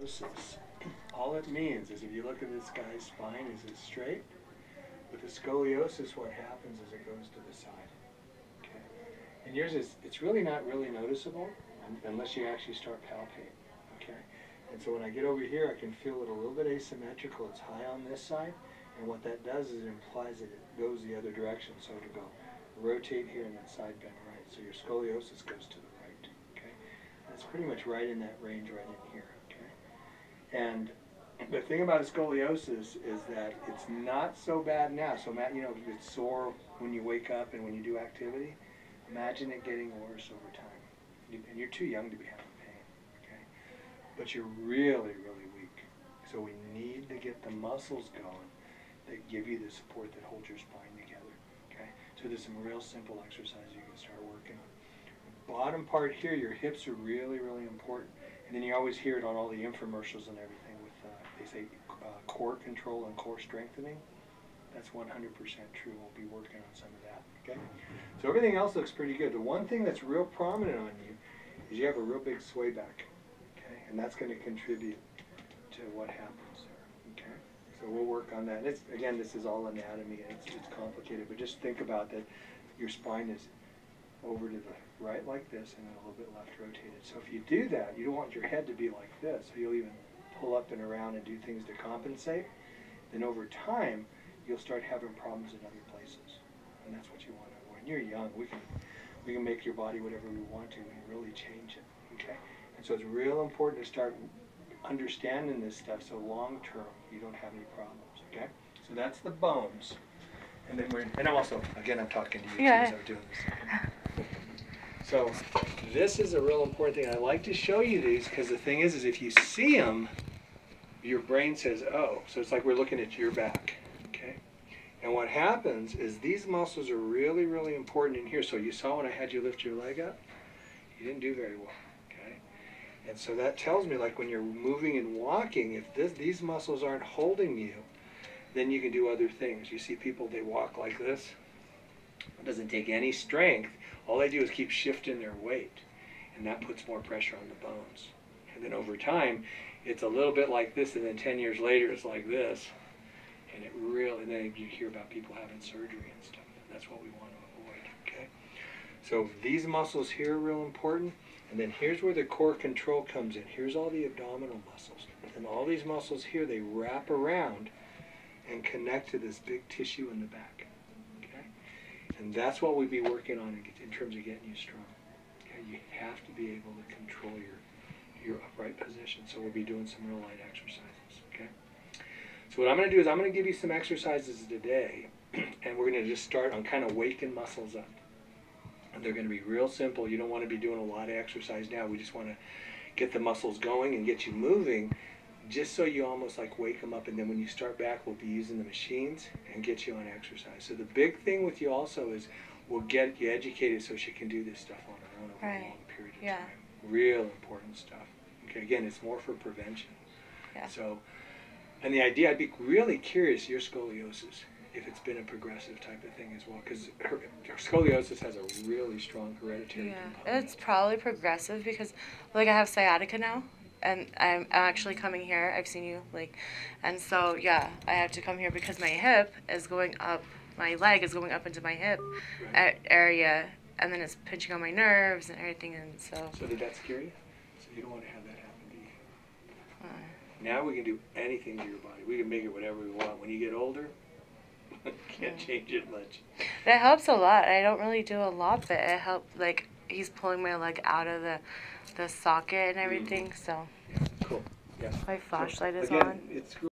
Scoliosis. All it means is if you look at this guy's spine, is it straight? With the scoliosis, what happens is it goes to the side. Okay? And yours is, it's really not really noticeable unless you actually start palpating. Okay? And so when I get over here, I can feel it a little bit asymmetrical. It's high on this side, and what that does is it implies that it goes the other direction. So to go rotate here and then side bend right. So your scoliosis goes to the right. Okay? And it's pretty much right in that range right in here. And the thing about scoliosis is that it's not so bad now. So, you know, it's sore when you wake up and when you do activity. Imagine it getting worse over time. And you're too young to be having pain, okay? But you're really, really weak. So we need to get the muscles going that give you the support that holds your spine together, okay? So there's some real simple exercises you can start working on. The bottom part here, your hips are really, really important. And then you always hear it on all the infomercials and everything with, they say core control and core strengthening. That's 100% true. We'll be working on some of that, okay? So everything else looks pretty good. The one thing that's real prominent on you is you have a real big sway back, okay? And that's going to contribute to what happens there, okay? So we'll work on that. And it's, again, this is all anatomy, and it's complicated, but just think about that your spine is over to the right like this and then a little bit left rotated. So if you do that, you don't want your head to be like this. So you'll even pull up and around and do things to compensate. Then over time, you'll start having problems in other places. And that's what you want to avoid. When you're young, we can make your body whatever we want to and really change it. Okay? And so it's real important to start understanding this stuff so long term you don't have any problems. Okay? So that's the bones. And then and I'm also, again, I'm talking to you too as I'm doing this. So this is a real important thing. I like to show you these because the thing is if you see them, your brain says, oh. So it's like we're looking at your back, okay? And what happens is these muscles are really, really important in here. So you saw when I had you lift your leg up, you didn't do very well, okay? And so that tells me, like when you're moving and walking, if these muscles aren't holding you, then you can do other things. You see people, they walk like this. It doesn't take any strength. All they do is keep shifting their weight, and that puts more pressure on the bones. And then over time, it's a little bit like this, and then 10 years later, it's like this. And it really, and then you hear about people having surgery and stuff. And that's what we want to avoid, okay? So these muscles here are real important. And then here's where the core control comes in. Here's all the abdominal muscles. And all these muscles here, they wrap around and connect to this big tissue in the back. And that's what we'd be working on in terms of getting you strong. Okay? You have to be able to control your upright position. So we'll be doing some real light exercises. Okay? So what I'm going to do is I'm going to give you some exercises today, and we're going to just start on kind of waking muscles up. And they're going to be real simple. You don't want to be doing a lot of exercise now. We just want to get the muscles going and get you moving, just so you almost like wake them up, and then when you start back, we'll be using the machines and get you on exercise. So the big thing with you also is we'll get you educated so she can do this stuff on her own over a long period of time. Real important stuff. Okay, again, it's more for prevention. Yeah. So, and the idea, I'd be really curious, your scoliosis, if it's been a progressive type of thing as well, because her scoliosis has a really strong hereditary component. It's probably progressive because, like, I have sciatica now. And I'm actually coming here. I've seen you, like, and so, yeah, I have to come here because my hip is going up, my leg is going up into my hip area, and then it's pinching on my nerves and everything, and so. So did that scare you? So you don't want to have that happen to you. Now we can do anything to your body. We can make it whatever we want. When you get older, can't change it much. That helps a lot. I don't really do a lot, but it helps, like, he's pulling my leg out of the socket and everything, so. Yeah, cool. Yeah. My flashlight is again, on. It's